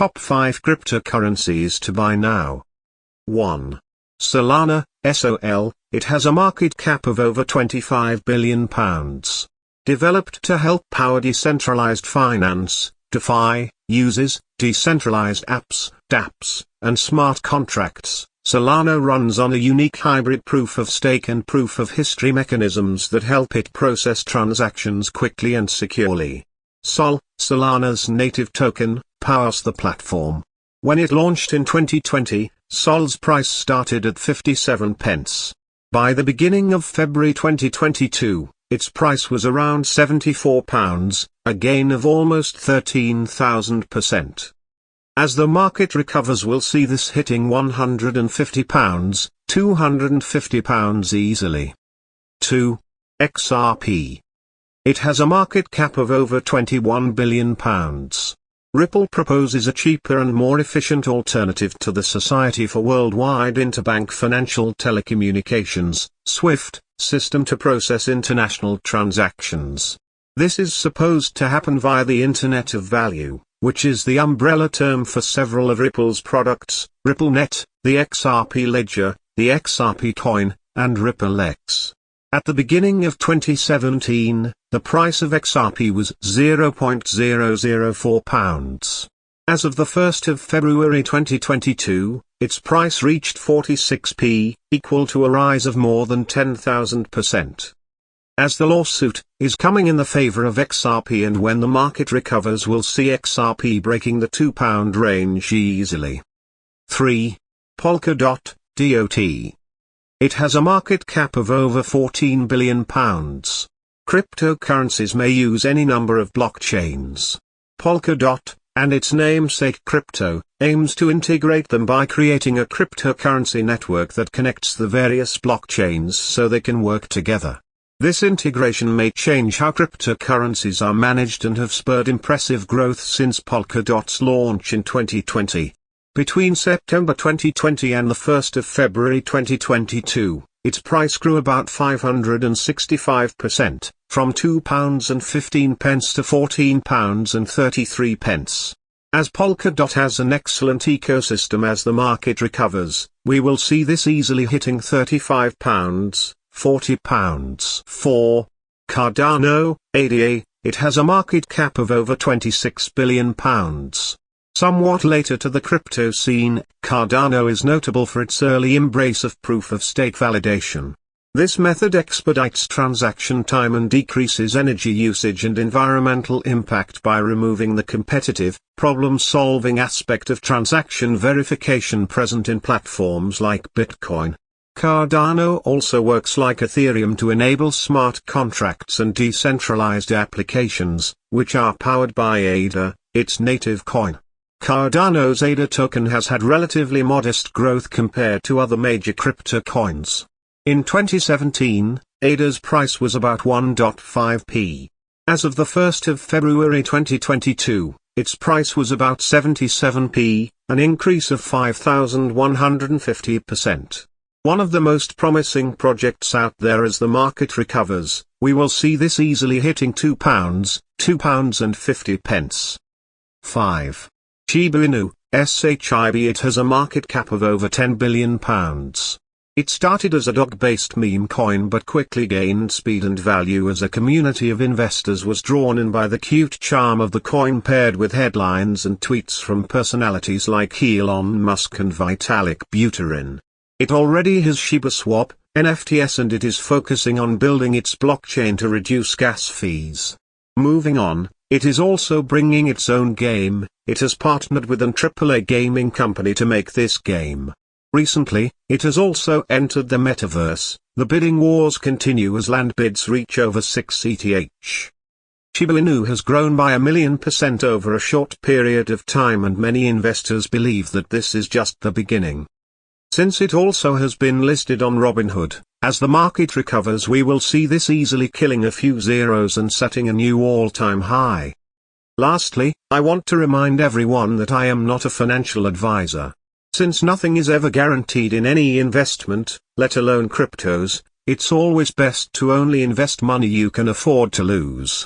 Top 5 cryptocurrencies to buy now. 1. Solana, SOL, it has a market cap of over £25 billion. Developed to help power decentralized finance, DeFi, uses decentralized apps, dApps, and smart contracts. Solana runs on a unique hybrid proof-of-stake and proof-of-history mechanisms that help it process transactions quickly and securely. SOL, Solana's native token, powers the platform. When it launched in 2020, SOL's price started at 57 pence. By the beginning of February 2022, its price was around £74, a gain of almost 13,000%. As the market recovers, we'll see this hitting £150, £250 easily. 2. XRP. It has a market cap of over £21 billion. Ripple proposes a cheaper and more efficient alternative to the Society for Worldwide Interbank Financial Telecommunications, SWIFT, system to process international transactions. This is supposed to happen via the Internet of Value, which is the umbrella term for several of Ripple's products, RippleNet, the XRP Ledger, the XRP Coin, and RippleX. At the beginning of 2017, the price of XRP was £0.004. As of the 1st of February 2022, its price reached 46p, equal to a rise of more than 10,000%. As the lawsuit is coming in the favor of XRP, and when the market recovers, we'll see XRP breaking the £2 range easily. 3. Polkadot, DOT. It has a market cap of over £14 billion. Cryptocurrencies may use any number of blockchains. Polkadot, and its namesake crypto, aims to integrate them by creating a cryptocurrency network that connects the various blockchains so they can work together. This integration may change how cryptocurrencies are managed and have spurred impressive growth since Polkadot's launch in 2020. Between September 2020 and the 1st of February 2022, its price grew about 565%, from £2.15 to £14.33. As Polkadot has an excellent ecosystem, as the market recovers, we will see this easily hitting £35, £40. 4. Cardano, ADA, it has a market cap of over £26 billion. Somewhat later to the crypto scene, Cardano is notable for its early embrace of proof-of-stake validation. This method expedites transaction time and decreases energy usage and environmental impact by removing the competitive, problem-solving aspect of transaction verification present in platforms like Bitcoin. Cardano also works like Ethereum to enable smart contracts and decentralized applications, which are powered by ADA, its native coin. Cardano's ADA token has had relatively modest growth compared to other major crypto coins. In 2017, ADA's price was about 1.5p. As of the 1st of February 2022, its price was about 77p, an increase of 5,150%. One of the most promising projects out there. As the market recovers, we will see this easily hitting £2, £2.50. 5. Shiba Inu, SHIB. It has a market cap of over £10 billion. It started as a dog-based meme coin but quickly gained speed and value as a community of investors was drawn in by the cute charm of the coin paired with headlines and tweets from personalities like Elon Musk and Vitalik Buterin. It already has Shiba Swap, NFTs, and it is focusing on building its blockchain to reduce gas fees. Moving on, it is also bringing its own game. It has partnered with an AAA gaming company to make this game. Recently, it has also entered the metaverse. The bidding wars continue as land bids reach over 6 ETH. Shiba Inu has grown by 1,000,000% over a short period of time, and many investors believe that this is just the beginning. Since it also has been listed on Robinhood, as the market recovers we will see this easily killing a few zeros and setting a new all-time high. Lastly, I want to remind everyone that I am not a financial advisor. Since nothing is ever guaranteed in any investment, let alone cryptos, it's always best to only invest money you can afford to lose.